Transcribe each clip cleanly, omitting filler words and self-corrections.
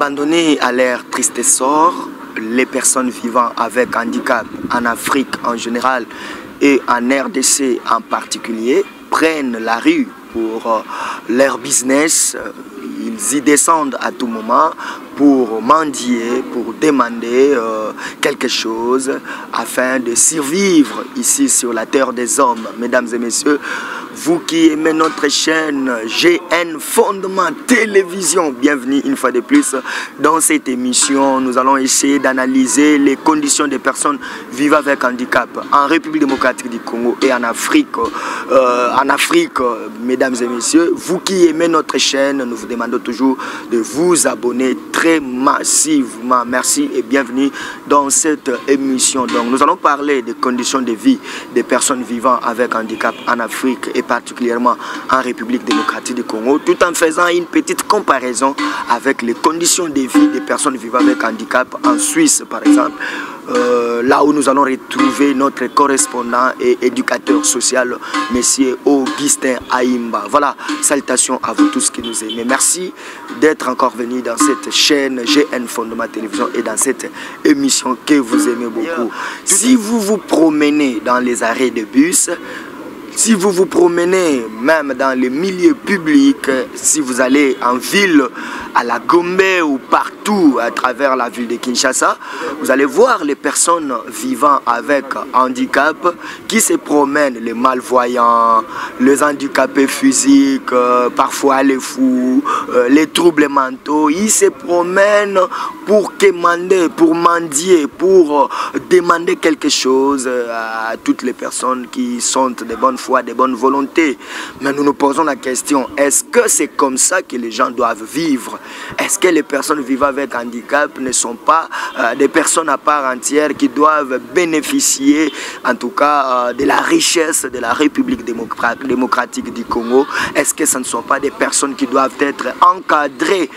Abandonnées à leur triste sort, les personnes vivant avec handicap en Afrique en général et en RDC en particulier prennent la rue pour leur business. Ils y descendent à tout moment pour mendier, pour demander quelque chose afin de survivre ici sur la terre des hommes. Mesdames et messieurs, vous qui aimez notre chaîne GN Fondement Télévision, bienvenue une fois de plus dans cette émission. Nous allons essayer d'analyser les conditions des personnes vivant avec handicap en République démocratique du Congo et en Afrique. Mesdames et messieurs, vous qui aimez notre chaîne, nous vous demandons toujours de vous abonner très massivement. Merci et bienvenue dans cette émission. Donc, nous allons parler des conditions de vie des personnes vivant avec handicap en Afrique et particulièrement en République démocratique du Congo, tout en faisant une petite comparaison avec les conditions de vie des personnes vivant avec handicap en Suisse, par exemple, là où nous allons retrouver notre correspondant et éducateur social, Monsieur Augustin Aimba. Voilà, salutations à vous tous qui nous aimez. Merci d'être encore venus dans cette chaîne GN Fondement Télévision et dans cette émission que vous aimez beaucoup. Si vous vous promenez dans les arrêts de bus, si vous vous promenez même dans les milieux publics, si vous allez en ville, à la Gombe ou partout à travers la ville de Kinshasa, vous allez voir les personnes vivant avec handicap qui se promènent, les malvoyants, les handicapés physiques, parfois les fous, les troubles mentaux. Ils se promènent pour quémander, pour mendier, pour demander quelque chose à toutes les personnes qui sont de bonne foi, de bonne volonté. Mais nous nous posons la question, est-ce que c'est comme ça que les gens doivent vivre? Est-ce que les personnes vivant avec handicap ne sont pas des personnes à part entière qui doivent bénéficier en tout cas de la richesse de la République démocratique du Congo? Est-ce que ce ne sont pas des personnes qui doivent être encadrées?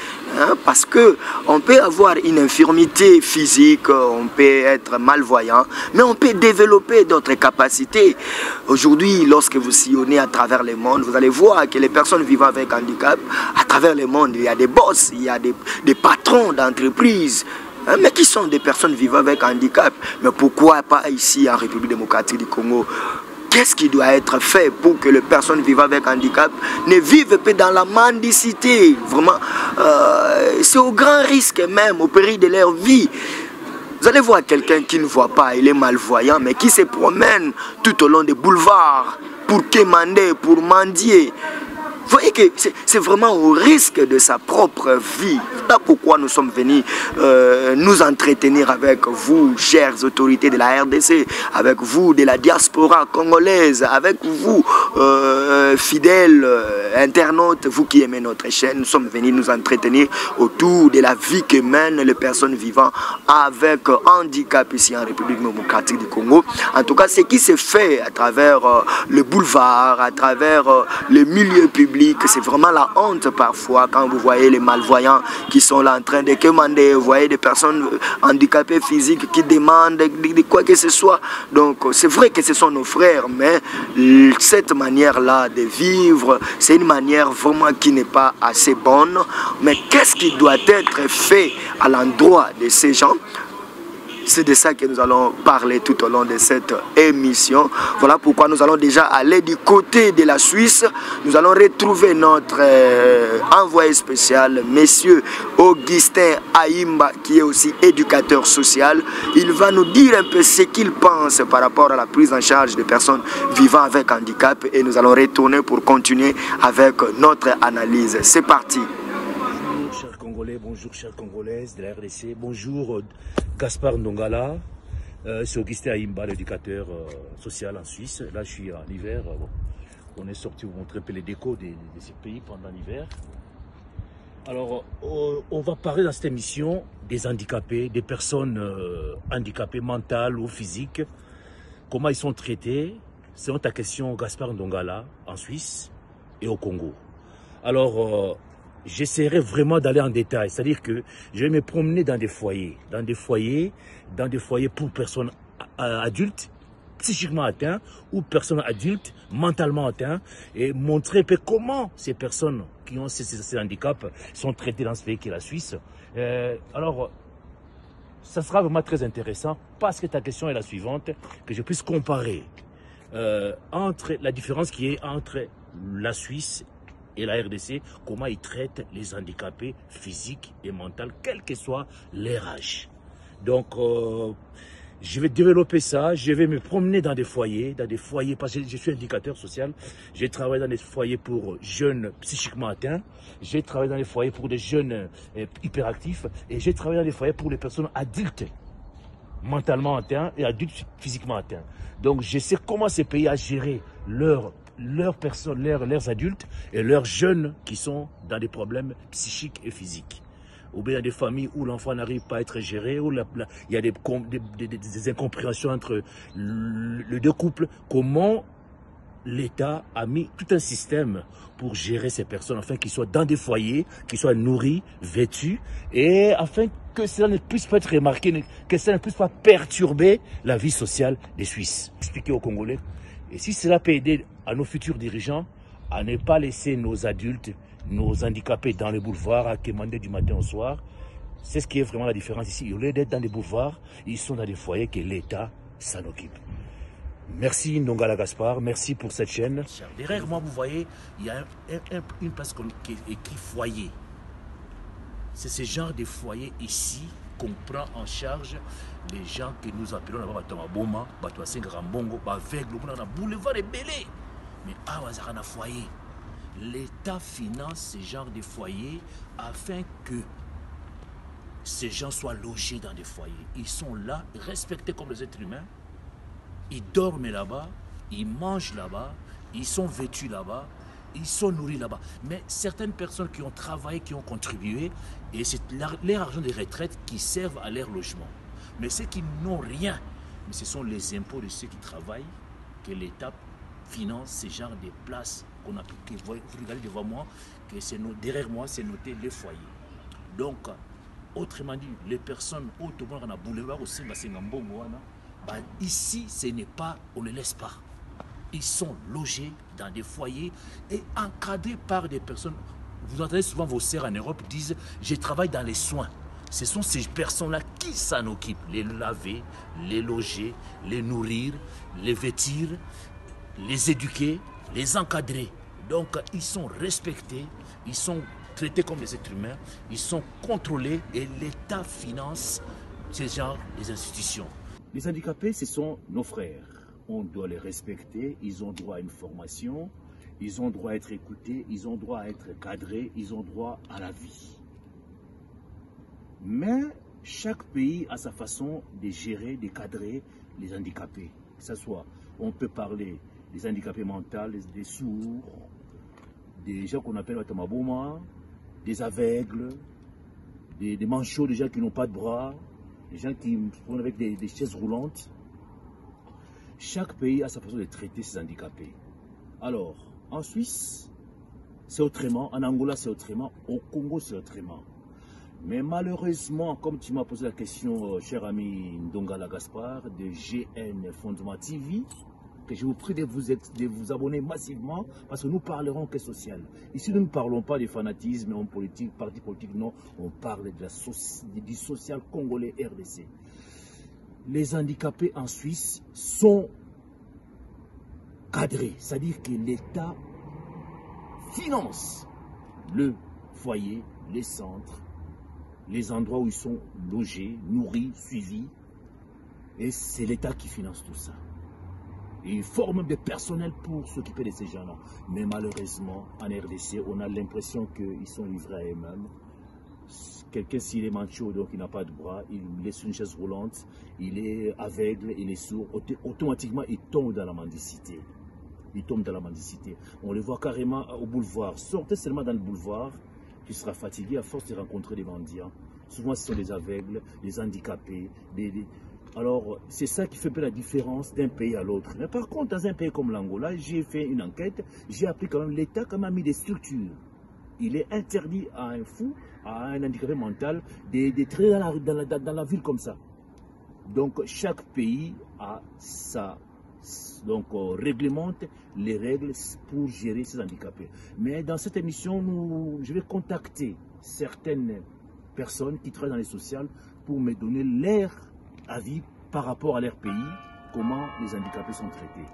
Parce que on peut avoir une infirmité physique, on peut être malvoyant, mais on peut développer d'autres capacités. Aujourd'hui, lorsque vous sillonnez à travers le monde, vous allez voir que les personnes vivant avec handicap, à travers le monde, il y a des boss, il y a des patrons d'entreprise, mais qui sont des personnes vivant avec handicap. Mais pourquoi pas ici en République démocratique du Congo? Qu'est-ce qui doit être fait pour que les personnes vivant avec handicap ne vivent pas dans la mendicité? Vraiment, c'est au grand risque même, au péril de leur vie. Vous allez voir quelqu'un qui ne voit pas, il est malvoyant, mais qui se promène tout au long des boulevards pour quémander, pour mendier. Vous voyez que c'est vraiment au risque de sa propre vie. Voilà pourquoi nous sommes venus nous entretenir avec vous, chères autorités de la RDC, avec vous de la diaspora congolaise, avec vous, fidèles internautes, vous qui aimez notre chaîne. Nous sommes venus nous entretenir autour de la vie que mènent les personnes vivant avec handicap ici en République démocratique du Congo. En tout cas, ce qui se fait à travers le boulevard, à travers le milieu public, c'est vraiment la honte parfois quand vous voyez les malvoyants qui sont là en train de commander, vous voyez des personnes handicapées physiques qui demandent de quoi que ce soit. Donc c'est vrai que ce sont nos frères, mais cette manière-là de vivre, c'est une manière vraiment qui n'est pas assez bonne. Mais qu'est-ce qui doit être fait à l'endroit de ces gens? C'est de ça que nous allons parler tout au long de cette émission. Voilà pourquoi nous allons déjà aller du côté de la Suisse. Nous allons retrouver notre envoyé spécial, Monsieur Augustin Aimba, qui est aussi éducateur social. Il va nous dire un peu ce qu'il pense par rapport à la prise en charge des personnes vivant avec handicap. Et nous allons retourner pour continuer avec notre analyse. C'est parti. Chers Congolais, bonjour chers Congolaises de la RDC, bonjour Gaspard Ndongala, c'est Augustin Aimba, l'éducateur social en Suisse. Là je suis en hiver, bon, on est sorti vous montrer un peu les décos de ce pays pendant l'hiver. Alors on va parler dans cette émission des handicapés, des personnes handicapées mentales ou physiques, comment ils sont traités, selon ta question Gaspard Ndongala, en Suisse et au Congo. Alors j'essaierai vraiment d'aller en détail, c'est-à-dire que je vais me promener dans des foyers pour personnes adultes, psychiquement atteintes, ou personnes adultes, mentalement atteintes, et montrer un peu comment ces personnes qui ont ces handicaps sont traitées dans ce pays qui est la Suisse. Alors, ça sera vraiment très intéressant parce que ta question est la suivante, que je puisse comparer entre la différence qui est entre la Suisse et la RDC, comment ils traitent les handicapés physiques et mentaux, quel que soit leur âge. Donc, je vais développer ça, je vais me promener dans des foyers parce que je suis indicateur social. J'ai travaillé dans des foyers pour jeunes psychiquement atteints, j'ai travaillé dans des foyers pour des jeunes hyperactifs et j'ai travaillé dans des foyers pour les personnes adultes mentalement atteints et adultes physiquement atteints. Donc, je sais comment ces pays a géré leurs adultes et leurs jeunes qui sont dans des problèmes psychiques et physiques. Ou bien il y a des familles où l'enfant n'arrive pas à être géré, où il y a des incompréhensions entre les deux couples. Comment l'État a mis tout un système pour gérer ces personnes, afin qu'ils soient dans des foyers, qu'ils soient nourris, vêtus, et afin que cela ne puisse pas être remarqué, que cela ne puisse pas perturber la vie sociale des Suisses. Expliquer aux Congolais. Et si cela peut aider à nos futurs dirigeants à ne pas laisser nos adultes, nos handicapés dans les boulevards à quémander du matin au soir, c'est ce qui est vraiment la différence ici. Au lieu d'être dans les boulevards, ils sont dans des foyers que l'État s'en occupe. Merci Ndongala Gaspard, merci pour cette chaîne. Derrière moi, vous voyez, il y a une place qui est écrit foyer. C'est ce genre de foyer ici qu'on prend en charge les gens que nous appelons là-bas Batamaboma, Batoasenga Rambongo, Baveglo, boulevard et belé. Mais à un foyer. L'État finance ce genre de foyers afin que ces gens soient logés dans des foyers. Ils sont là, respectés comme les êtres humains. Ils dorment là-bas, ils mangent là-bas, ils sont vêtus là-bas, ils sont nourris là-bas. Mais certaines personnes qui ont travaillé, qui ont contribué, et c'est leur argent de retraite qui servent à leur logement. Mais ceux qui n'ont rien, mais ce sont les impôts de ceux qui travaillent que l'État finance ce genre de places qu'on a pu, vous regardez devant moi, que derrière moi c'est noté les foyers. Donc, autrement dit, les personnes autour de la boulevard au ici, ce n'est pas, on ne les laisse pas. Ils sont logés dans des foyers et encadrés par des personnes. Vous entendez souvent vos sœurs en Europe disent « je travaille dans les soins ». Ce sont ces personnes-là qui s'en occupent. Les laver, les loger, les nourrir, les vêtir, les éduquer, les encadrer. Donc, ils sont respectés, ils sont traités comme des êtres humains, ils sont contrôlés et l'État finance ce genre d'institutions. Les handicapés, ce sont nos frères. On doit les respecter, ils ont droit à une formation, ils ont droit à être écoutés, ils ont droit à être cadrés, ils ont droit à la vie. Mais chaque pays a sa façon de gérer, de cadrer les handicapés. Que ce soit, on peut parler des handicapés mentaux, des sourds, des gens qu'on appelle Batamaboma, des aveugles, des manchots, des gens qui n'ont pas de bras, des gens qui font avec des chaises roulantes. Chaque pays a sa façon de traiter ses handicapés. Alors, en Suisse, c'est autrement, en Angola, c'est autrement, au Congo, c'est autrement. Mais malheureusement, comme tu m'as posé la question, cher ami Ndongala Gaspard, de GN Fondement TV, que je vous prie de vous abonner massivement, parce que nous parlerons que social. Ici, nous ne parlons pas de fanatisme, en politique, parti politique, non. On parle du social congolais RDC. Les handicapés en Suisse sont cadrés, c'est-à-dire que l'État finance le foyer, les centres, les endroits où ils sont logés, nourris, suivis, et c'est l'État qui finance tout ça. Et ils forment des personnels pour s'occuper de ces gens-là. Mais malheureusement, en RDC, on a l'impression qu'ils sont livrés à eux-mêmes. Quelqu'un, s'il est manchot, donc il n'a pas de bras, il est sur une chaise roulante, il est aveugle, il est sourd, automatiquement, il tombe dans la mendicité. Il tombe dans la mendicité. On le voit carrément au boulevard. Sortez seulement dans le boulevard, tu seras fatigué à force de rencontrer des mendiants. Souvent, ce sont des aveugles, des handicapés, Alors, c'est ça qui fait un peu la différence d'un pays à l'autre. Mais par contre, dans un pays comme l'Angola, j'ai fait une enquête, j'ai appris quand même, l'État quand même a mis des structures. Il est interdit à un fou, à un handicapé mental, d'être dans la ville comme ça. Donc, chaque pays a ça. Donc, réglemente les règles pour gérer ces handicapés. Mais dans cette émission, je vais contacter certaines personnes qui travaillent dans les sociales pour me donner leur avis par rapport à leur pays, comment les handicapés sont traités.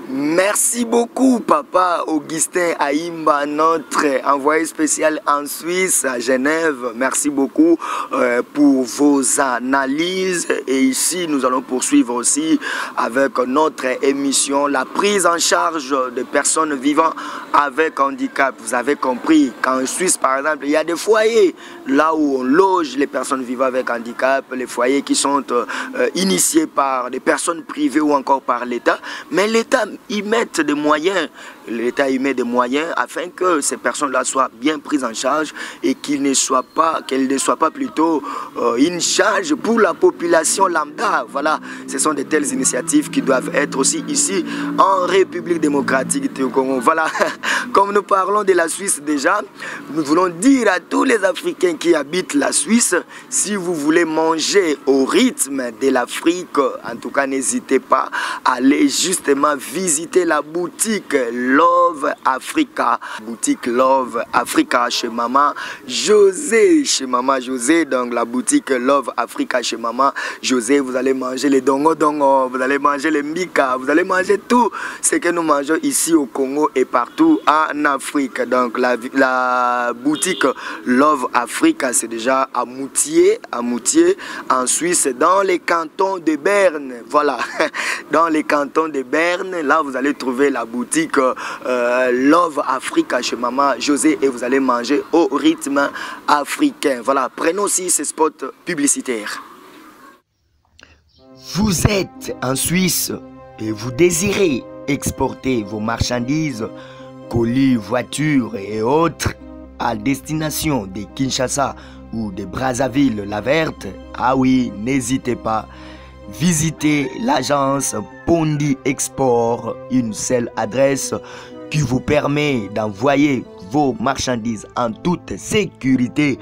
Merci beaucoup, Papa Augustin Aimba, notre envoyé spécial en Suisse, à Genève. Merci beaucoup pour vos analyses. Et ici, nous allons poursuivre aussi avec notre émission, la prise en charge des personnes vivant avec handicap. Vous avez compris qu'en Suisse, par exemple, il y a des foyers là où on loge les personnes vivant avec handicap, les foyers qui sont initiés par des personnes privées ou encore par l'État. Mais l'État y met des moyens. L'État y met des moyens afin que ces personnes-là soient bien prises en charge et qu'elles ne soient pas plutôt une charge pour la population lambda. Voilà, ce sont de telles initiatives qui doivent être aussi ici en République démocratique du Congo. Voilà, comme nous parlons de la Suisse déjà, nous voulons dire à tous les Africains qui habitent la Suisse, si vous voulez manger au rythme de l'Afrique, en tout cas n'hésitez pas à aller justement visiter la boutique Love Africa. Boutique Love Africa chez Maman José. Chez Maman José, donc la boutique Love Africa chez Maman José. Vous allez manger les dongo dongo, vous allez manger les mika, vous allez manger tout ce que nous mangeons ici au Congo et partout en Afrique. Donc la boutique Love Africa, c'est déjà à Moutier en Suisse, dans les cantons de Berne. Voilà, dans les cantons de Berne, là vous allez trouver la boutique Love Africa chez Maman José et vous allez manger au rythme africain. Voilà, prenons aussi ces spots publicitaires. Vous êtes en Suisse et vous désirez exporter vos marchandises, colis, voitures et autres à destination de Kinshasa ou de Brazzaville la Verte. Ah oui, n'hésitez pas. Visitez l'agence Pondi Export, une seule adresse qui vous permet d'envoyer vos marchandises en toute sécurité.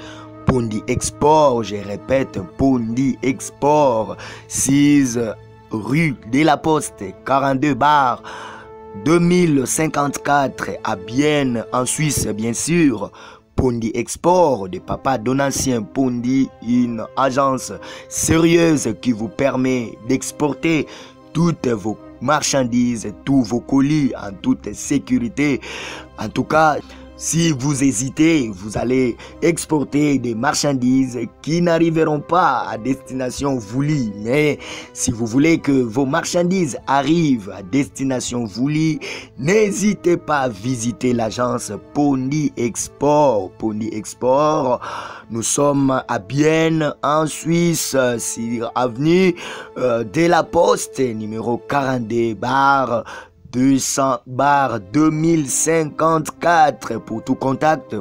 Pondi Export, je répète, Pondi Export, 6 rue de la Poste, 42 bar 2054 à Bienne en Suisse, bien sûr. Pondi Export de Papa Donatien Pondi, une agence sérieuse qui vous permet d'exporter toutes vos marchandises, tous vos colis en toute sécurité. En tout cas, si vous hésitez, vous allez exporter des marchandises qui n'arriveront pas à destination voulue. Mais si vous voulez que vos marchandises arrivent à destination voulue, n'hésitez pas à visiter l'agence Pondi Export. Pondi Export, nous sommes à Bienne, en Suisse, sur avenue de la Poste, numéro 42 bar 200 bar 2054. Pour tout contact,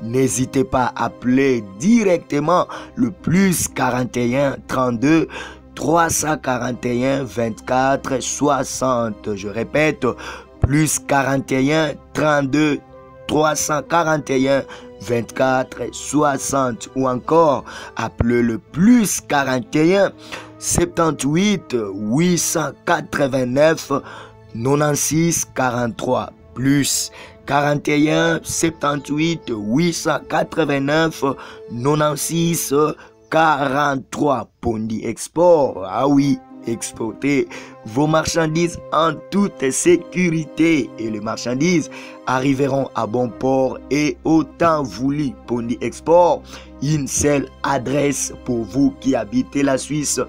n'hésitez pas à appeler directement le plus 41 32 341 24 60. Je répète, plus 41 32 341 24 60, ou encore appelez le plus 41 78 889 96 43, plus 41 78 889 96 43. Pondi Export, ah oui, exportez vos marchandises en toute sécurité et les marchandises arriveront à bon port et au temps voulu. Pondi Export, une seule adresse pour vous qui habitez la Suisse.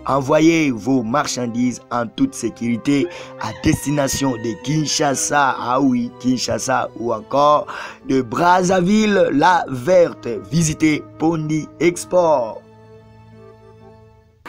Envoyez vos marchandises en toute sécurité à destination de Kinshasa, ah oui, Kinshasa, ou encore de Brazzaville la Verte. Visitez Pondi Export.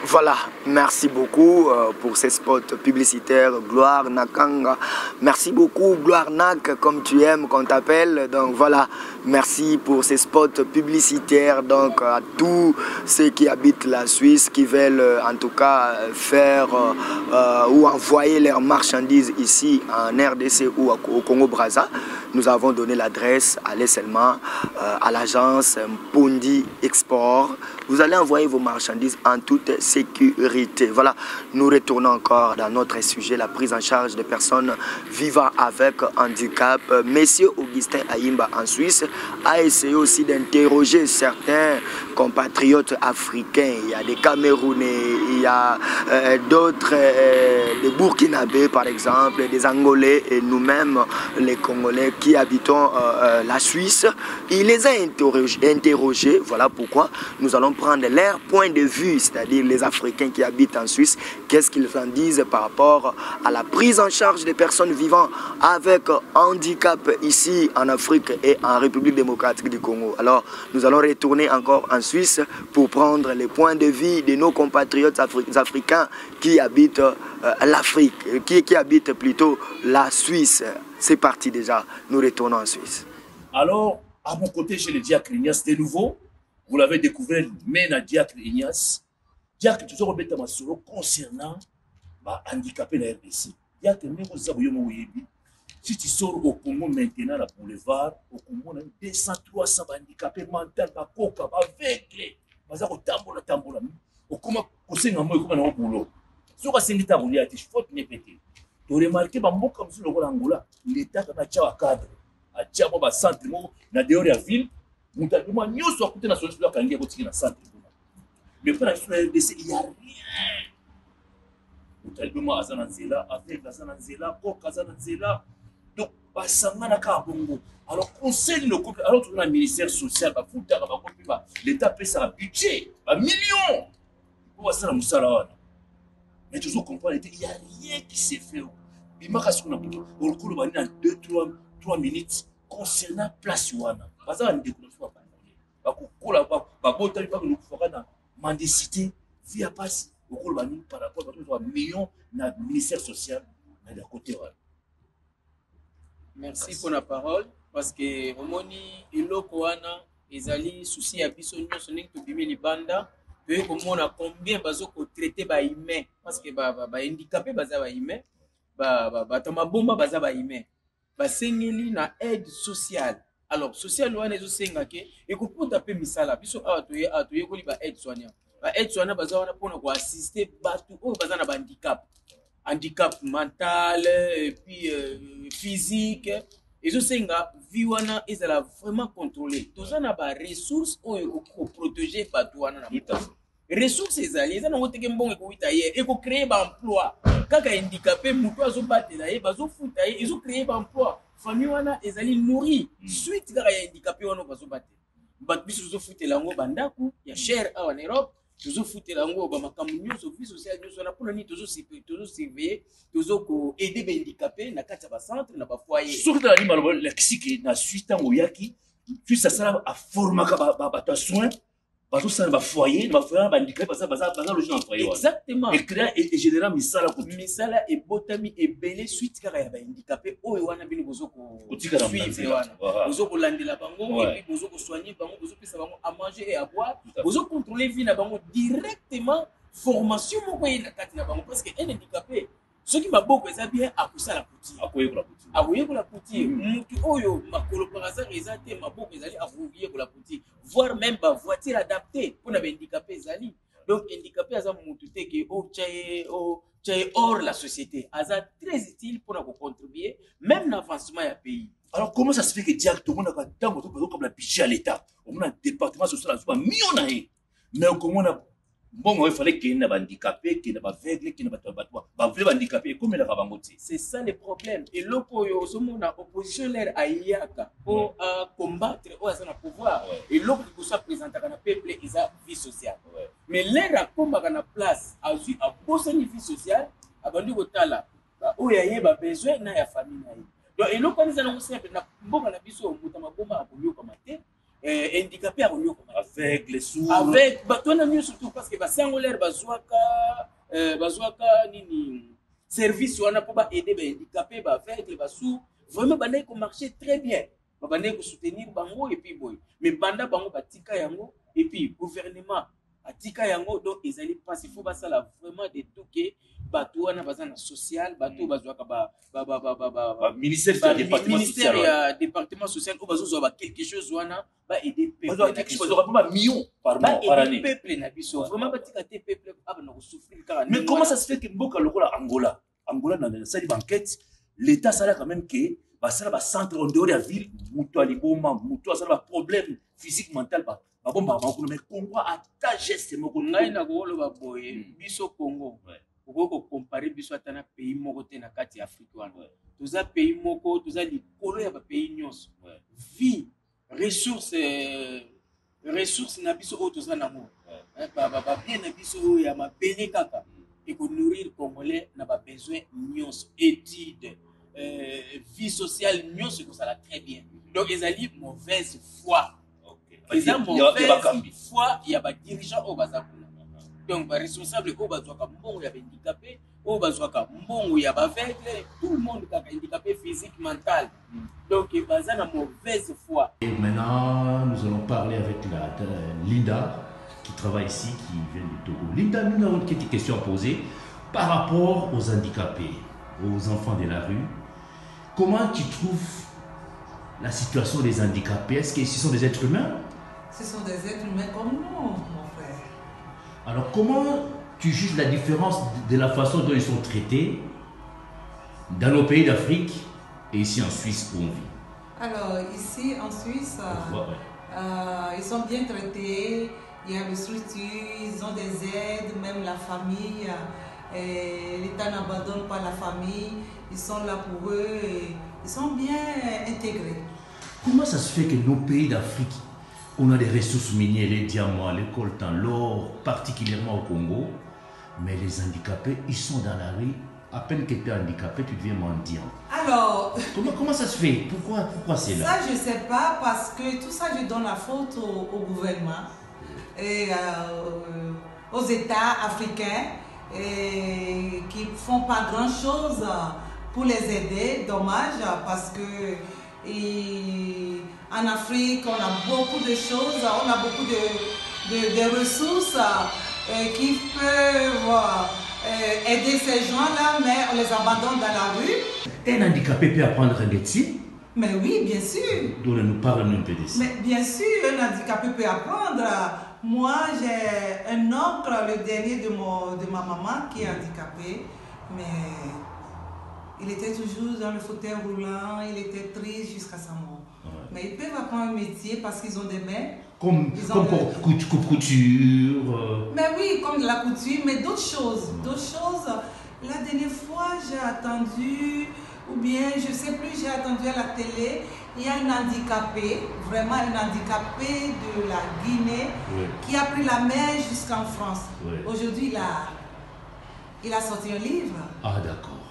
Voilà, merci beaucoup pour ces spots publicitaires. Gloire Nakanga, merci beaucoup Gloire Nak, comme tu aimes qu'on t'appelle. Donc voilà, merci pour ces spots publicitaires. Donc à tous ceux qui habitent la Suisse, qui veulent en tout cas faire ou envoyer leurs marchandises ici en RDC ou au Congo-Brazza, nous avons donné l'adresse. Allez seulement à l'agence Pondi Export. Vous allez envoyer vos marchandises en toute sécurité. sécurité. Voilà, nous retournons encore dans notre sujet, la prise en charge des personnes vivant avec handicap. Monsieur Augustin Ayimba en Suisse a essayé aussi d'interroger certains compatriotes africains. Il y a des Camerounais, il y a d'autres, des Burkinabés par exemple, des Angolais et nous-mêmes les Congolais qui habitons la Suisse. Il les a interrogés, voilà pourquoi nous allons prendre leur point de vue, c'est-à-dire les Africains qui habitent en Suisse, qu'est-ce qu'ils en disent par rapport à la prise en charge des personnes vivant avec handicap ici en Afrique et en République démocratique du Congo. Alors, nous allons retourner encore en Suisse pour prendre les points de vue de nos compatriotes africains qui habitent l'Afrique, qui habitent plutôt la Suisse. C'est parti déjà, nous retournons en Suisse. Alors, à mon côté, j'ai le diacre Ignace de nouveau. Vous l'avez découvert, mais le diacre Ignace. Diacre, toujours au bêta masolo concernant les handicapés de la RDC. Diacre, même vous avez si tu sors au Congo maintenant, la boulevard, au Congo, on a 200-300 handicapés mentaux, bakoka, aveuglés. Baza ko tambola. Au Congo, on sait comment on a un boulot. Si on a 5 ans, il y a des fautes ne pété. Tu remarques, comme si le Angola, l'État a un cadre. A Tchabo ba centre mo na dehors ya ville mutabima nyoso akute na solution ka ngia botiki na centre mais pour la RDC il y a rien mutabima azana nzela avec azana nzela ko kazana nzela donc basangana ka bongo alors conseil le couple alors tout le ministère social ba futa ba kopi ba l'état paie ça budget ba millions pour ça la musala wana mais toujours comprendre il y a rien qui s'est fait bimaka sona pour le coup ba ni en 2-3 minutes concernant place wana baza en découverte ba kokola ba botali ba nous fera na mendicité via passe au kolbani par rapport à millions na ministère social na de côté wana. Merci pour la parole parce que omoni eloko wana ezali souci ya biso nyonso ndenge tobimi libanda pe komona combien bazo ko traiter ba humain parce que ba handicapé baza ba humain ba tomabomba baza ba humain basengeli na aide sociale. Alors social wana ezosenga ke ekoputa pe misala biso atoye koli ba aide soignant ba aide soignant baza wana pona ko assister batu oyo baza na handicap mental et puis physique ezosenga vi wana ezala vraiment contrôler toza na ba ressources oyo ko protéger batu wana na muta ressources ezali eza nango teke mbongo ekoita ye eko créer ba emploi kaka handicapé mutu azobatela ye bazofuta ye ezo créer ba emploi famille wana ezali nourri suite kaka ya handicapé wana bazobatela batu biso tozofutela yango bandaku ya cher awa na Europe tozofutela yango bamakambo nyonso vie sociale nyonso wana mpona nini tozosurveiller tozoko aider ba handicapé na kati ya bacentre na bafoyer soki tozali maloba lakisiki na suite ntango oyaki puis asala aformaka bato ya soin bazosala bafoyer na bafoyer bandicapé baza logi na foyer exactement et général misala ebotami ebele suite kaka ya bahandicapé oyo wana bino bozokosuivre wana bozokolandela bango epuis bozokosoigne bango bozopesa bango à manger et à boire bozocontrôler vie na bango directement formation moko ye na kati na bango parce que un handicapé soki maboko eza bien akosala akoyekola puti mutu oyo makolo par hasard eza te maboko ezali akoyekola puti voire même ba voiture adaptée mpona bahandicapé ezali donc handicapé aza mutu te ke tchaye hors la société aza très utile mpona kocontribuer même na avancement ya pays. Alors comment ça se fait que directement on a tant comme la budget à l'état on a un département social azoba million na ye mais comment on a bon, il fallait qu'il y ait des handicapés, qu'il y ait des aveugles, qu'il y ait des handicapés. Comment il y c'est ça le problème. Et l'opposition, l'opposition pour combattre le pouvoir. Et l'autre qui soit présenté dans le peuple, il a vie sociale. Mais l'air à la place, à bosser une vie sociale, à bandu kotala, où il y a besoin na ya famille. Donc et l'autre qui est simple, na mbonga na biso mutama bomba apolio komate. Handicapé à Ronyo avec les sourds avec batona mieux surtout parce que basango l'air bazwaka nini service wana pour ba aider ba handicapé ba avec les basou vraiment banaye ko marcher très bien banaye ko soutenir bango et puis boy mais banda bango batika yango et puis gouvernement atika yango donc ezali pas il faut basala vraiment de tout que bato wana baza na social bato bazwaka ministère ya département social oyo bazozwa quelque chose wana baaider peuple na biso vraiment batika te peuple abana kosouffrir kaka. Mais comment ça se fait que mboka lokola Angola na sali banquette l'état sala quand même que basala ba centre en dehors de la ville muto aliboma muto asala ba problème physique mental ba bomba makulu mais Congo ata geste moko ngai na koloba boye biso Congo ko comparer biso ata na pays moko te na kati ya Afrique wana toza pays moko toza likolo ya ba pays nyonso vie ressources na biso oyo toza nango ba bien na biso oyo ya mabele kaka et pour nourrir Congolais n'a pas besoin nyonso études vie sociale nyonso ça va très bien donc ils ont mauvaise foi ils ont mauvaise foi il y a des dirigeants au bazakuna donc les responsables au bazwaka mbongo ya handicapé au bazwaka mbongo ya aveugle tout le monde est handicapé physique mental donc ils ont une mauvaise foi. Et maintenant nous allons parler avec Linda qui travaille ici, qui vient du Togo. Linda, nous avons une petite question à poser par rapport aux handicapés, aux enfants de la rue. Comment tu trouves la situation des handicapés? Est-ce que ce sont des êtres humains? Ce sont des êtres humains comme nous, mon frère. Alors, comment tu juges la différence de la façon dont ils sont traités dans nos pays d'Afrique et ici en Suisse où on vit? Alors, ici en Suisse, ils sont bien traités. Il y a des structures, ils ont des aides, même la famille. L'État n'abandonne pas la famille. Ils sont là pour eux. Et ils sont bien intégrés. Comment ça se fait que nos pays d'Afrique, on a des ressources minières, les diamants, les coltans, l'or, particulièrement au Congo, mais les handicapés, ils sont dans la rue. À peine que tu es handicapé, tu deviens mendiant. Alors... Comment ça se fait? Pourquoi c'est là? Ça, je ne sais pas, parce que tout ça, je donne la faute au gouvernement. Et aux États africains qui font pas grand chose pour les aider. Dommage parce que en Afrique on a beaucoup de choses, on a beaucoup de ressources qui peuvent aider ces gens-là, mais on les abandonne dans la rue. Un handicapé peut apprendre un métier? Mais oui, bien sûr. Donc nous parlons un peu de ça. Mais bien sûr, un handicapé peut apprendre. Moi, j'ai un oncle, le dernier de ma maman, qui est handicapé, mais il était toujours dans le fauteuil roulant, il était triste jusqu'à sa mort. Ouais. Mais ils peuvent apprendre un métier parce qu'ils ont des mains. Comme couture. Mais oui, comme de la couture, mais d'autres choses. D'autres choses. La dernière fois, j'ai attendu, ou bien, je ne sais plus, j'ai attendu à la télé. Il y a un handicapé, vraiment un handicapé de la Guinée, qui a pris la mer jusqu'en France. Aujourd'hui, il a sorti un livre. Ah, d'accord.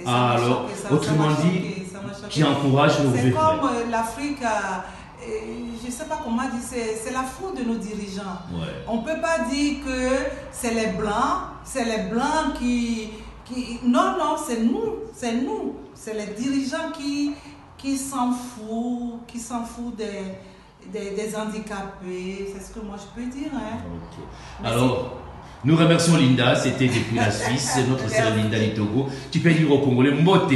Alors, autrement dit, qui encourage nos C'est comme l'Afrique, je ne sais pas comment dire, c'est la faute de nos dirigeants. On ne peut pas dire que c'est les Blancs qui... Non, c'est nous, c'est les dirigeants qui s'en foutent des handicapés, c'est ce que moi je peux dire. Hein. Okay. Alors, nous remercions Linda, c'était depuis la Suisse, notre sœur Linda du Togo. Tu peux dire au Congolais Mbote.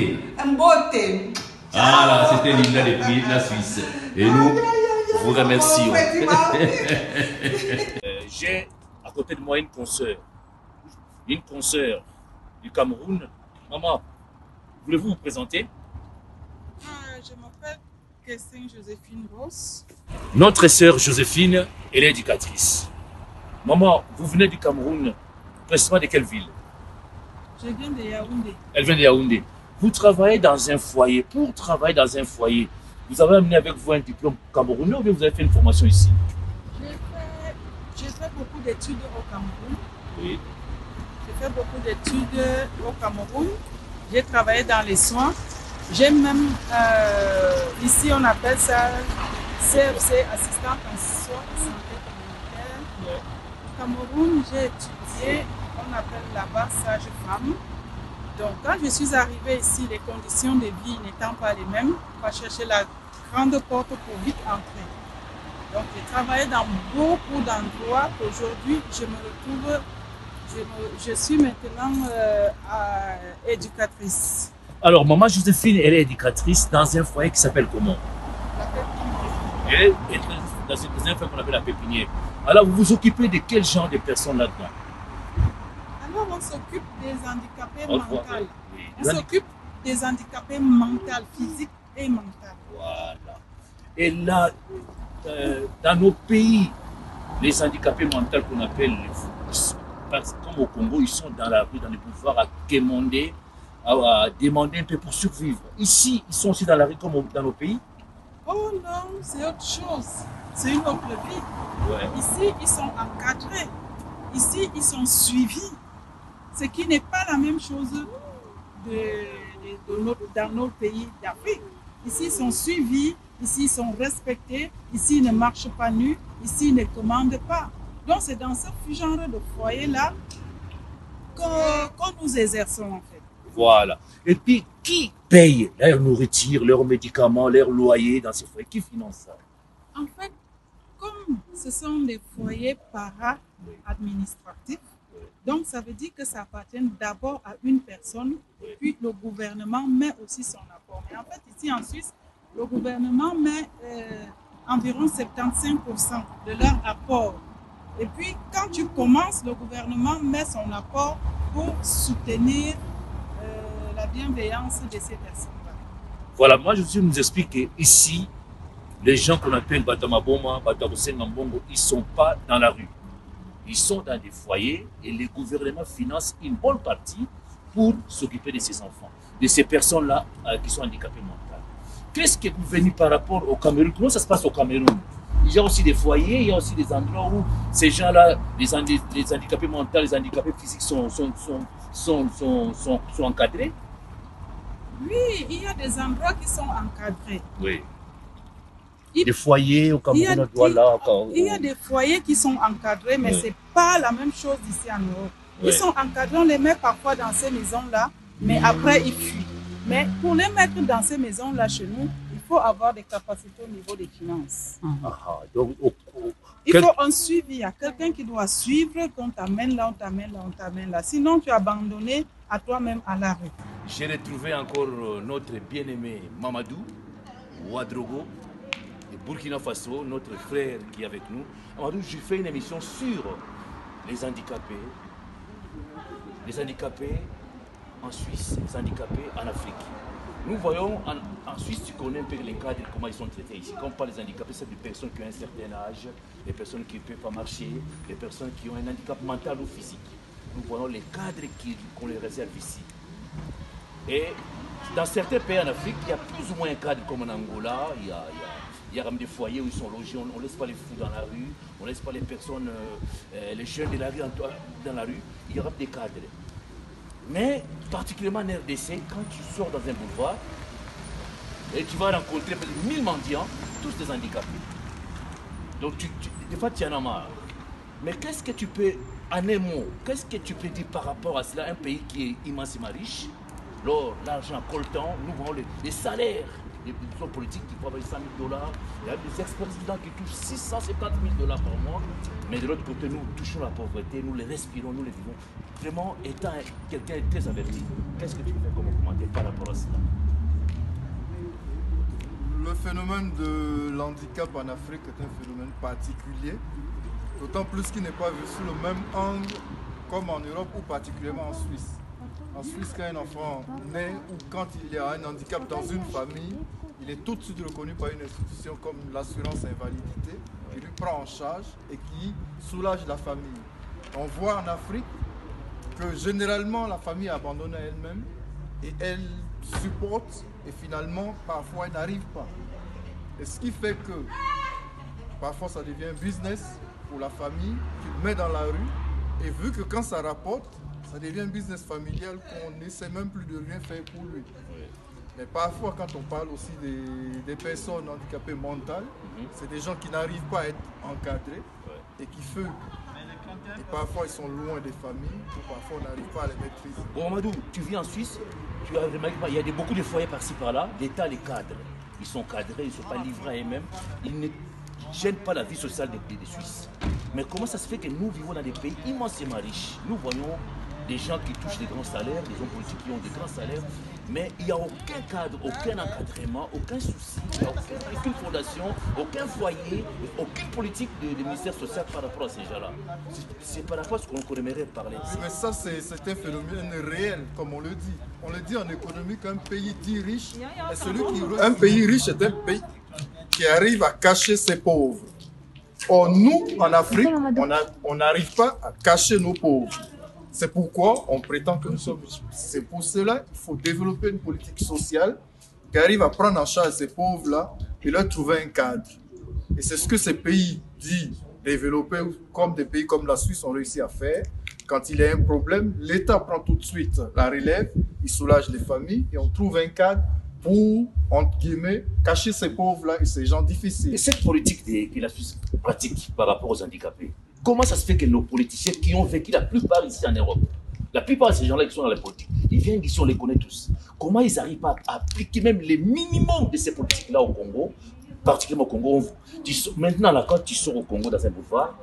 Mbote. Ah là, c'était Linda depuis la Suisse. Et nous vous remercions. J'ai à côté de moi une consoeur du Cameroun. Maman, voulez-vous vous présenter? Je m'appelle Christine Joséphine Ross. Notre sœur Joséphine, elle est éducatrice. Maman, vous venez du Cameroun, précisément de quelle ville? Je viens de Yaoundé. Elle vient de Yaoundé. Vous travaillez dans un foyer. Pour travailler dans un foyer, vous avez amené avec vous un diplôme camerounais ou bien vous avez fait une formation ici? J'ai fait beaucoup d'études au Cameroun. Oui. J'ai fait beaucoup d'études au Cameroun. J'ai travaillé dans les soins. J'ai même, ici on appelle ça CFC, assistante en soins et santé communautaire. Au Cameroun, j'ai étudié, on appelle là-bas sage-femme. Donc quand je suis arrivée ici, les conditions de vie n'étant pas les mêmes, on va chercher la grande porte pour vite entrer. Donc j'ai travaillé dans beaucoup d'endroits. Aujourd'hui, je me retrouve Je suis maintenant éducatrice. Alors, maman Joséphine, elle est éducatrice dans un foyer qui s'appelle comment? La pépinière. Elle est dans un foyer qu'on appelle la pépinière. Alors, vous vous occupez de quel genre de personnes là-dedans? Alors, on s'occupe des handicapés mentaux. Oui. On s'occupe des handicapés mentaux, physiques et mentaux. Voilà. Et là, dans nos pays, les handicapés mentaux qu'on appelle, comme au Congo, ils sont dans la rue, dans les boulevards, à demander un peu pour survivre. Ici, ils sont aussi dans la rue comme dans nos pays. Oh non, c'est autre chose. C'est une autre vie. Ouais. Ici, ils sont encadrés. Ici, ils sont suivis. Ce qui n'est pas la même chose dans nos pays d'Afrique. Ici, ils sont suivis. Ici, ils sont respectés. Ici, ils ne marchent pas nus. Ici, ils ne commandent pas. Donc, c'est dans ce genre de foyer-là qu'on nous exerçons, en fait. Voilà. Et puis, qui paye leur nourriture, leurs médicaments, leur loyer dans ces foyers? Qui finance ça? En fait, comme ce sont des foyers para-administratifs, donc ça veut dire que ça appartient d'abord à une personne, puis le gouvernement met aussi son apport. Mais en fait, ici en Suisse, le gouvernement met environ 75% de leur apport. Et puis, quand tu commences, le gouvernement met son apport pour soutenir la bienveillance de ces personnes-là. Voilà, moi je nous explique qu'ici, les gens qu'on appelle Batamaboma, Batamosengambongo, ils ne sont pas dans la rue. Ils sont dans des foyers et le gouvernement finance une bonne partie pour s'occuper de ces enfants, de ces personnes-là qui sont handicapées mentales. Qu'est-ce que vous venez par rapport au Cameroun? Comment ça se passe au Cameroun? Il y a aussi des foyers, il y a aussi des endroits où ces gens-là, les handicapés mentaux, les handicapés physiques sont encadrés. Oui, il y a des endroits qui sont encadrés. Oui. Des foyers au Cameroun, il y a des foyers qui sont encadrés, mais ce n'est pas la même chose ici en Europe. Oui. Ils sont encadrés, on les met parfois dans ces maisons-là, mais après ils fuient. Mais pour les mettre dans ces maisons-là chez nous, il faut avoir des capacités au niveau des finances. Donc, il faut un suivi. Il y a quelqu'un qui doit suivre, qu'on t'amène là, on t'amène là, on t'amène là. Sinon, tu es abandonné à toi-même à la rue. J'ai retrouvé encore notre bien-aimé Mamadou Ouadrogo de Burkina Faso, notre frère qui est avec nous. Mamadou, j'ai fait une émission sur les handicapés en Suisse, les handicapés en Afrique. Nous voyons en Suisse, tu connais un peu les cadres, comment ils sont traités ici. Quand on parle des handicapés, c'est des personnes qui ont un certain âge, des personnes qui ne peuvent pas marcher, des personnes qui ont un handicap mental ou physique. Nous voyons les cadres qu'on les réserve ici. Et dans certains pays en Afrique, il y a plus ou moins un cadre comme en Angola, il y a même des foyers où ils sont logés, on ne laisse pas les fous dans la rue, on ne laisse pas les personnes, les jeunes de la rue dans la rue, il y aura des cadres. Mais particulièrement en RDC, quand tu sors dans un boulevard, et tu vas rencontrer 1000 mendiants, tous des handicapés. Donc des fois tu en as marre. Mais qu'est-ce que tu peux, en un mot, qu'est-ce que tu peux dire par rapport à cela, un pays qui est immensément riche, l'argent coltant, nous voyons les salaires des hommes politiques qui travaillent 100 000 $, il y a des ex-présidents qui touchent 670 000 $ par mois, mais de l'autre côté, nous touchons la pauvreté, nous les respirons, nous les vivons. Vraiment, étant quelqu'un de très averti, qu'est-ce que tu fais comme commentaire par rapport à cela? Le phénomène de l'handicap en Afrique est un phénomène particulier, d'autant plus qu'il n'est pas vu sous le même angle comme en Europe ou particulièrement en Suisse. En Suisse, quand un enfant naît ou quand il y a un handicap dans une famille, il est tout de suite reconnu par une institution comme l'assurance invalidité, qui lui prend en charge et qui soulage la famille. On voit en Afrique que généralement la famille est abandonnée à elle-même et elle supporte et finalement parfois elle n'arrive pas. Et ce qui fait que parfois ça devient un business pour la famille qui le met dans la rue et vu que quand ça rapporte, ça devient un business familial qu'on n'essaie même plus de rien faire pour lui. Mais parfois, quand on parle aussi des personnes handicapées mentales, c'est des gens qui n'arrivent pas à être encadrés et qui font. Et parfois, ils sont loin des familles, ou parfois, on n'arrive pas à les maîtriser. Bon, Mamadou, tu vis en Suisse, tu as remarqué, il y a beaucoup de foyers par-ci par-là, l'État les cadre. Ils sont cadrés, ils ne sont pas livrés à eux-mêmes, ils ne gênent pas la vie sociale des Suisses. Mais comment ça se fait que nous vivons dans des pays immensément riches? Nous voyons des gens qui touchent des grands salaires, des hommes politiques qui ont des grands salaires, mais il n'y a aucun cadre, aucun encadrement, aucun souci, il n'y a aucune fondation, aucun foyer, aucune politique du ministère social par rapport à ces gens-là. C'est par rapport à ce qu'on aimerait parler. Mais ça, c'est un phénomène réel, comme on le dit. On le dit en économie qu'un pays dit riche, un pays riche est un pays qui arrive à cacher ses pauvres. Or, nous, en Afrique, on n'arrive pas à cacher nos pauvres. C'est pourquoi on prétend que nous sommes riches. C'est pour cela qu'il faut développer une politique sociale qui arrive à prendre en charge ces pauvres-là et leur trouver un cadre. Et c'est ce que ces pays dits développés, comme des pays comme la Suisse, ont réussi à faire. Quand il y a un problème, l'État prend tout de suite la relève, il soulage les familles et on trouve un cadre pour, entre guillemets, cacher ces pauvres-là et ces gens difficiles. Et cette politique que la Suisse pratique par rapport aux handicapés, comment ça se fait que nos politiciens qui ont vécu la plupart ici en Europe, la plupart de ces gens-là qui sont dans la politique, ils viennent d'ici, on les connaît tous. Comment ils n'arrivent pas à appliquer même les minimums de ces politiques-là au Congo, particulièrement au Congo? Maintenant, là, quand tu sors au Congo dans un boulevard,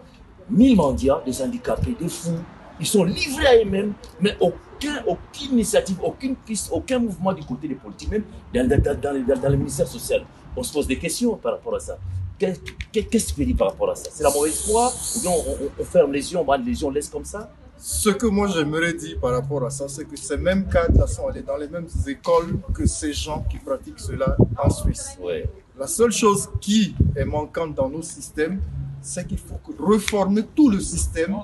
1000 mendiants, des handicapés, des fous, ils sont livrés à eux-mêmes, mais aucune initiative, aucune piste, aucun mouvement du côté des politiques, même dans le ministère social. On se pose des questions par rapport à ça. Qu'est-ce que tu veux dire par rapport à ça? C'est la mauvaise foi? Ou bien on ferme les yeux, on laisse comme ça? Ce que moi j'aimerais dire par rapport à ça, c'est que ces mêmes cadres sont allés dans les mêmes écoles que ces gens qui pratiquent cela en Suisse. Ouais. La seule chose qui est manquante dans nos systèmes, c'est qu'il faut reformer tout le système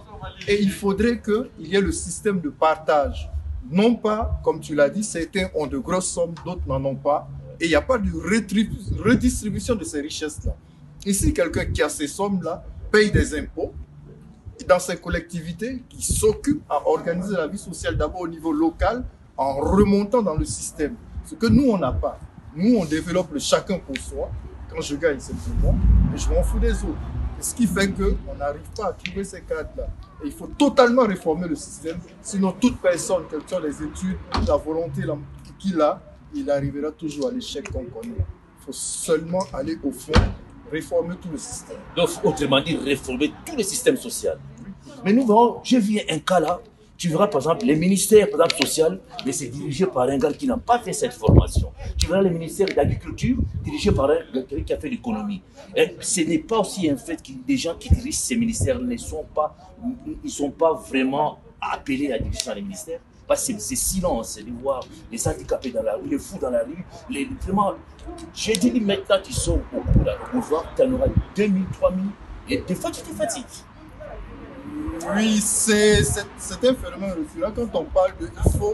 et il faudrait qu'il y ait le système de partage. Non pas, comme tu l'as dit, certains ont de grosses sommes, d'autres n'en ont pas. Et il n'y a pas de redistribution de ces richesses-là. Ici, quelqu'un qui a ces sommes-là paye des impôts dans ses collectivités qui s'occupent à organiser la vie sociale d'abord au niveau local en remontant dans le système. Ce que nous, on n'a pas. Nous, on développe le chacun pour soi. Quand je gagne, c'est pour moi, et je m'en fous des autres. Et ce qui fait qu'on n'arrive pas à trouver ces cadres-là. Et il faut totalement réformer le système. Sinon, toute personne, quelles soient les études, la volonté qu'il a, il arrivera toujours à l'échec qu'on connaît. Il faut seulement aller au fond, réformer tout le système. Donc, autrement dit, réformer tout le système social. Mais nous, j'ai vu un cas là, tu verras par exemple les ministères par exemple, social, mais c'est dirigé par un gars qui n'a pas fait cette formation. Tu verras les ministères d'agriculture dirigés par un gars qui a fait l'économie. Ce n'est pas aussi un fait que des gens qui dirigent ces ministères ne sont pas, ils sont pas vraiment appelés à diriger les ministères. Parce que c'est silence, de voir les handicapés dans la rue, les fous dans la rue, vraiment, j'ai dit maintenant tu sors au boulevard, tu en auras 2000, 3000, et des fois tu te fatigues. Oui, c'est un phénomène récurrent. Quand on parle de il faut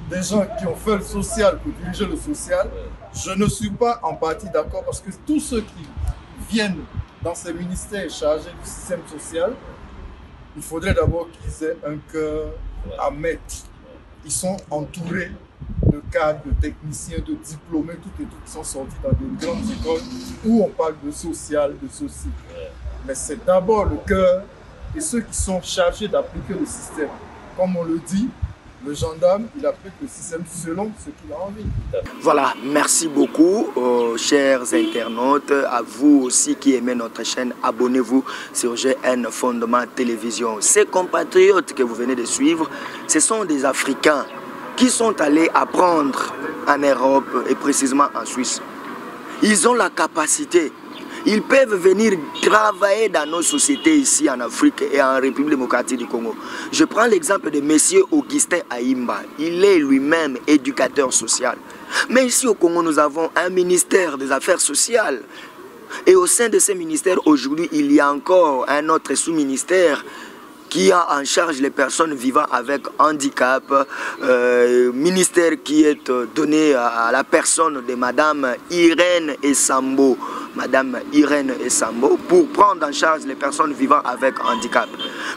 des gens qui ont fait le social pour diriger le social, je ne suis pas en partie d'accord parce que tous ceux qui viennent dans ces ministères chargés du système social, il faudrait d'abord qu'ils aient un cœur à mettre. Ils sont entourés de cadres, de techniciens, de diplômés, toutes et toutes qui sont sortis dans de grandes écoles où on parle de social, de ceci. Mais c'est d'abord le cœur et ceux qui sont chargés d'appliquer le système. Comme on le dit, le gendarme, il applique le système selon ce qu'il a envie. Voilà, merci beaucoup, chers internautes. À vous aussi qui aimez notre chaîne, abonnez-vous sur GN Fondement Télévision. Ces compatriotes que vous venez de suivre, ce sont des Africains qui sont allés apprendre en Europe et précisément en Suisse. Ils ont la capacité. Ils peuvent venir travailler dans nos sociétés ici en Afrique et en République démocratique du Congo. Je prends l'exemple de M. Augustin Ayimba. Il est lui-même éducateur social. Mais ici au Congo, nous avons un ministère des Affaires sociales. Et au sein de ce ministère, aujourd'hui, il y a encore un autre sous-ministère qui a en charge les personnes vivant avec handicap, ministère qui est donné à la personne de Madame Irène Essambo. Madame Irène Essambo, pour prendre en charge les personnes vivant avec handicap.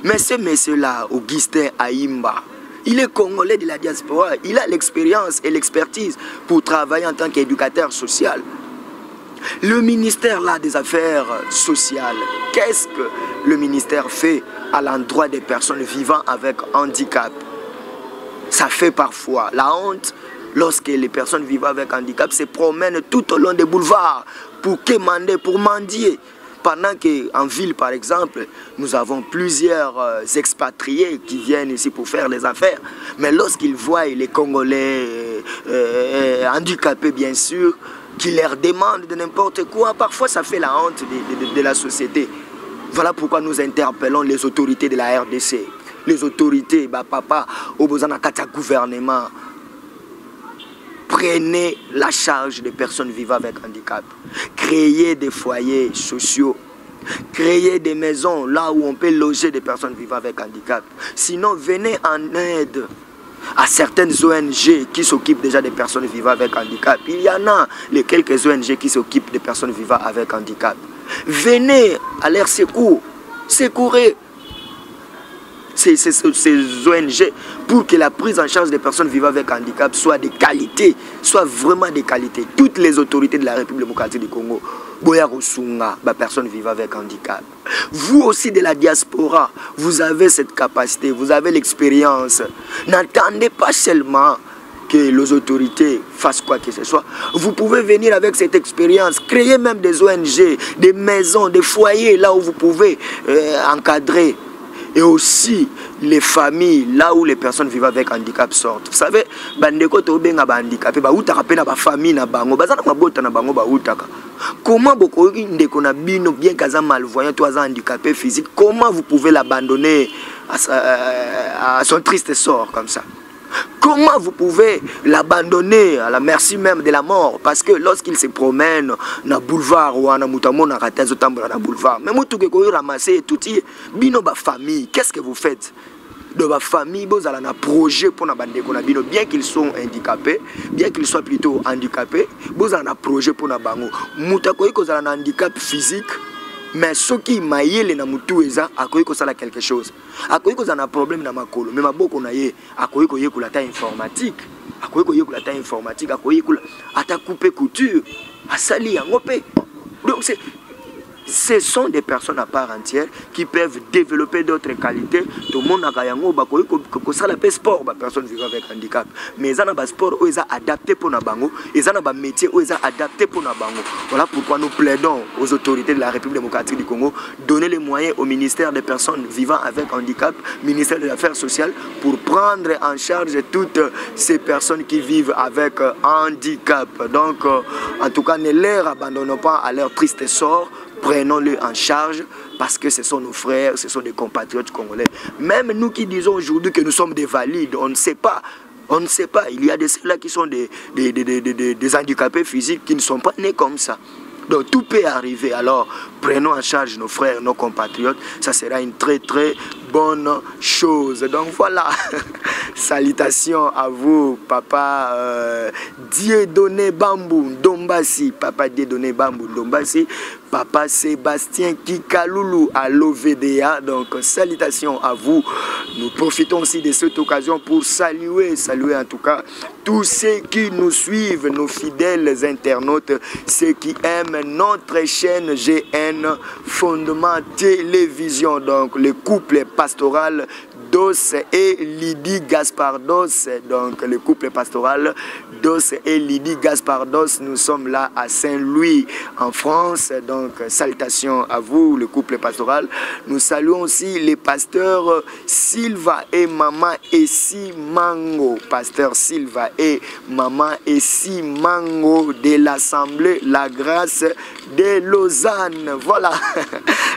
Mais ce monsieur-là, Augustin Ayimba, il est congolais de la diaspora, il a l'expérience et l'expertise pour travailler en tant qu'éducateur social. Le ministère là, des Affaires sociales, qu'est-ce que le ministère fait à l'endroit des personnes vivant avec handicap? Ça fait parfois la honte lorsque les personnes vivant avec handicap se promènent tout au long des boulevards pour quémander, pour mendier. Pendant qu'en ville, par exemple, nous avons plusieurs expatriés qui viennent ici pour faire les affaires. Mais lorsqu'ils voient les Congolais handicapés, bien sûr, qui leur demandent de n'importe quoi, parfois ça fait la honte de la société. Voilà pourquoi nous interpellons les autorités de la RDC, les autorités, papa, au besoin d'un gouvernement. Prenez la charge des personnes vivant avec handicap. Créez des foyers sociaux. Créez des maisons là où on peut loger des personnes vivant avec handicap. Sinon, venez en aide à certaines ONG qui s'occupent déjà des personnes vivant avec handicap. Il y en a les quelques ONG qui s'occupent des personnes vivant avec handicap. Venez à leur secours. Secourez ces ONG pour que la prise en charge des personnes vivant avec handicap soit de qualité, soit vraiment de qualité. Toutes les autorités de la République démocratique du Congo, Boya Rosunga, personnes vivant avec handicap. Vous aussi de la diaspora, vous avez cette capacité, vous avez l'expérience. N'attendez pas seulement que les autorités fassent quoi que ce soit. Vous pouvez venir avec cette expérience, créer même des ONG, des maisons, des foyers là où vous pouvez encadrer. Et aussi les familles, là où les personnes vivant avec handicap sortent. Vous savez, comment beaucoup bien qu'à malvoyant, toi handicapé physique, comment vous pouvez l'abandonner à son triste sort comme ça? Comment vous pouvez l'abandonner à la merci même de la mort? Parce que lorsqu'il se promène dans le boulevard ou dans le boulevard, même si vous ramassez tout bino ba famille, qu'est-ce que vous faites? De ma famille, vous avez un projet pour la bande, bien qu'ils soient handicapés, bien qu'ils soient plutôt handicapés, vous avez un projet pour la bande. Vous avez un handicap physique. Mais ce qui m'a dit, c'est que ça a quelque chose. Il y a un problème dans ma colo. Mais beaucoup de gens ont la taille informatique. Informatique, à couper couture, à salir, donc ce sont des personnes à part entière qui peuvent développer d'autres qualités. Tout le monde a un sport, personne vivant avec handicap. Mais ils ont un sport où ils sont adaptés pour Nabango, ils ont un métier où ils sont adaptés pour Nabango. Voilà pourquoi nous plaidons aux autorités de la République démocratique du Congo, donner les moyens au ministère des personnes vivant avec handicap, ministère des Affaires sociales, pour prendre en charge toutes ces personnes qui vivent avec handicap. Donc, en tout cas, ne les abandonnons pas à leur triste sort. Prenons-le en charge parce que ce sont nos frères, ce sont des compatriotes congolais. Même nous qui disons aujourd'hui que nous sommes des valides, on ne sait pas. On ne sait pas. Il y a des ceux-là qui sont des handicapés physiques qui ne sont pas nés comme ça. Donc tout peut arriver. Alors prenons en charge nos frères, nos compatriotes. Ça sera une très très bonne chose. Donc voilà. Salutations à vous, papa Dieudonné Bambou Ndombasi. Papa Dieudonné Bambou Ndombasi. Papa Sébastien Kikaloulou à l'OVDA. Donc salutations à vous. Nous profitons aussi de cette occasion pour saluer en tout cas tous ceux qui nous suivent, nos fidèles internautes, ceux qui aiment notre chaîne GN Fondement Télévision. Donc le couple pastoral Dos et Lydie Gaspardos. Donc le couple pastoral Dos et Lydie Gaspardos. Nous sommes là à Saint-Louis en France. Donc salutations à vous, le couple pastoral. Nous saluons aussi les pasteurs Silva et Maman Essi Mango. Pasteur Silva et Maman Essi Mango de l'Assemblée La Grâce de Lausanne. Voilà.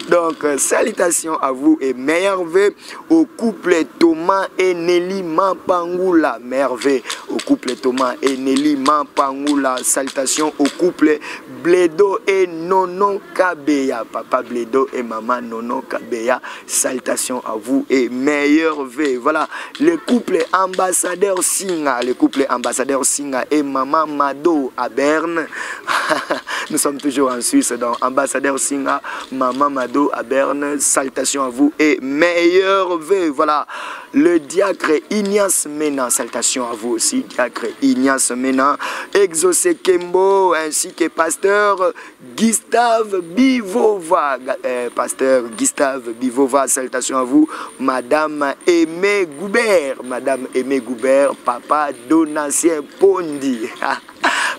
Donc salutations à vous et merveille au couple Thomas et Nelly Mampangula. Merveille au couple Thomas et Nelly Mampangula. Salutations au couple Bledo et Nono Kabeya. Papa Bledo et maman Nono Kabeya. Salutations à vous et meilleur vœu. Voilà le couple ambassadeur Singa. Le couple ambassadeur Singa et maman Mado à Berne. Nous sommes toujours en Suisse. Donc ambassadeur Singa, maman Mado à Berne. Salutations à vous et meilleur vœu. Voilà le diacre Ignace Mena. Salutations à vous aussi, diacre Ignace Mena. Exaucé Kembo ainsi que pasteur Gustave Bivova. Pasteur Gustave Bivova, salutations à vous. Madame Aimé Goubert. Madame Aimé Goubert. Papa Donatien Pondi.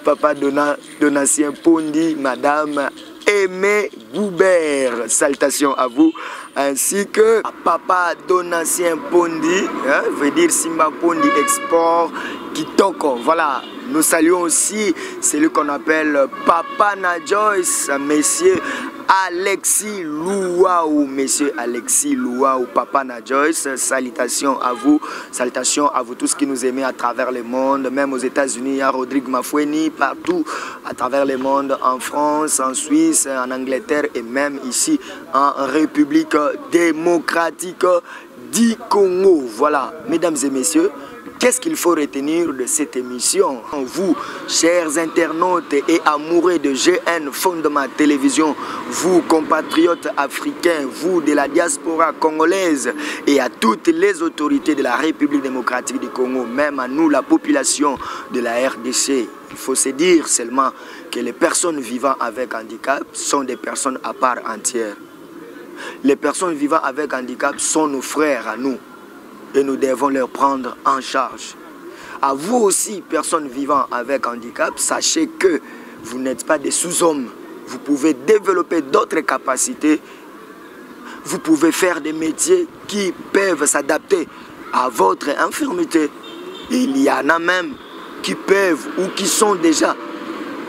Papa Donatien Pondi. Madame Aimé Goubert, salutations à vous, ainsi que Papa Donatien Pondi, veut dire Simba Pondi Export Kitoko. Voilà, nous saluons aussi celui qu'on appelle Papa Najoyce, messieurs Alexis Louaou, monsieur Alexis Louaou, Papa Najoyce, salutations à vous tous qui nous aimez à travers le monde, même aux États-Unis, il y a Rodrigue Mafoueni, partout à travers le monde, en France, en Suisse, en Angleterre et même ici en République démocratique du Congo. Voilà, mesdames et messieurs, qu'est-ce qu'il faut retenir de cette émission? Vous, chers internautes et amoureux de GN Fondement Télévision, vous, compatriotes africains, vous de la diaspora congolaise et à toutes les autorités de la République démocratique du Congo, même à nous, la population de la RDC, il faut se dire seulement que les personnes vivant avec handicap sont des personnes à part entière. Les personnes vivant avec handicap sont nos frères à nous. Et nous devons leur prendre en charge. À vous aussi, personnes vivant avec handicap, sachez que vous n'êtes pas des sous-hommes. Vous pouvez développer d'autres capacités. Vous pouvez faire des métiers qui peuvent s'adapter à votre infirmité. Il y en a même qui peuvent ou qui sont déjà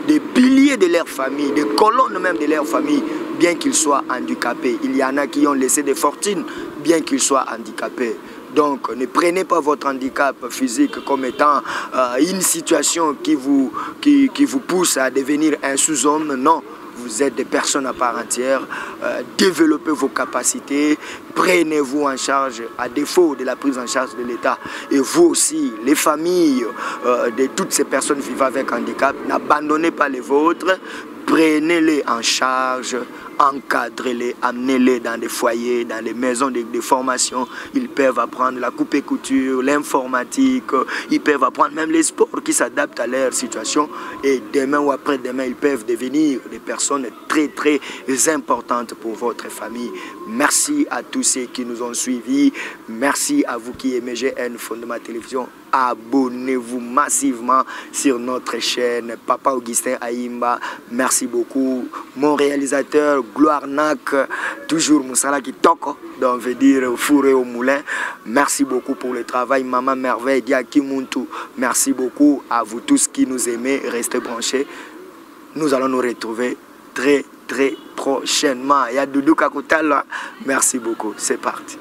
des piliers de leur famille, des colonnes même de leur famille, bien qu'ils soient handicapés. Il y en a qui ont laissé des fortunes, bien qu'ils soient handicapés. Donc, ne prenez pas votre handicap physique comme étant une situation qui vous pousse à devenir un sous-homme. Non, vous êtes des personnes à part entière. Développez vos capacités, prenez-vous en charge à défaut de la prise en charge de l'État. Et vous aussi, les familles de toutes ces personnes vivant avec handicap, n'abandonnez pas les vôtres. Prenez-les en charge, encadrez-les, amenez-les dans des foyers, dans des maisons de formation. Ils peuvent apprendre la coupe et couture, l'informatique, ils peuvent apprendre même les sports qui s'adaptent à leur situation. Et demain ou après-demain, ils peuvent devenir des personnes très très importantes pour votre famille. Merci à tous ceux qui nous ont suivis. Merci à vous qui aimez GN Fondement Télévision. Abonnez-vous massivement sur notre chaîne. Papa Augustin Aimba, merci beaucoup. Mon réalisateur Gloire Nak, toujours Moussala qui toque, donc veut dire fourré au moulin. Merci beaucoup pour le travail. Maman Merveille, Diaki Muntu, merci beaucoup à vous tous qui nous aimez. Restez branchés. Nous allons nous retrouver très très prochainement. Il y a Doudou Kakoutal là. Merci beaucoup. C'est parti.